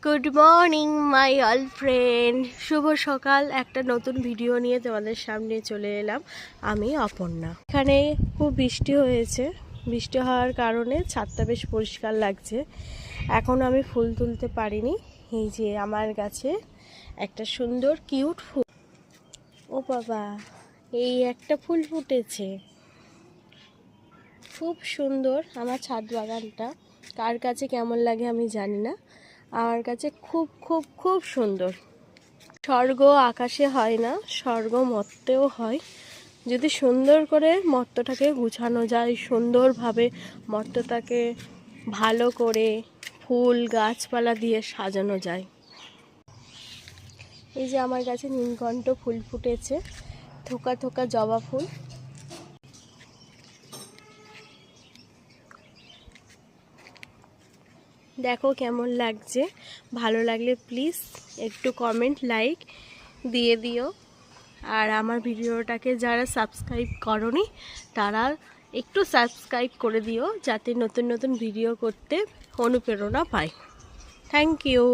Good morning my all friend, শুভ সকাল। একটা নতুন ভিডিও নিয়ে তোমাদের সামনে চলে এলাম। আমি অপর্ণা। এখানে খুব বৃষ্টি হয়েছে, বৃষ্টি হওয়ার কারণে ছাদটা বেশ পরিষ্কার লাগছে। এখন আমি ফুল তুলতে পারিনি। এই যে আমার গাছে একটা সুন্দর কিউট ফুল, ও বাবা, এই একটা ফুল ফুটেছে, খুব সুন্দর। আমার ছাদ বাগানটা কার কাছে কেমন লাগে আমি জানি না, আমার কাছে খুব খুব খুব সুন্দর। স্বর্গ আকাশে হয় না, স্বর্গ মর্তেও হয়। যদি সুন্দর করে মর্তটাকে গুছানো যায়, সুন্দরভাবে মর্তটাকে ভালো করে ফুল গাছপালা দিয়ে সাজানো যায়। এই যে আমার কাছে নীলকণ্ঠ ফুল ফুটেছে, থোকা থোকা জবা ফুল। দেখো কেমন লাগছে। ভালো লাগলে প্লিজ একটু কমেন্ট লাইক দিয়ে দিও। আর আমার ভিডিওটাকে যারা সাবস্ক্রাইব করনি তারা একটু সাবস্ক্রাইব করে দিও, যাতে নতুন নতুন ভিডিও করতে অনুপ্রেরণা পাই। Thank you.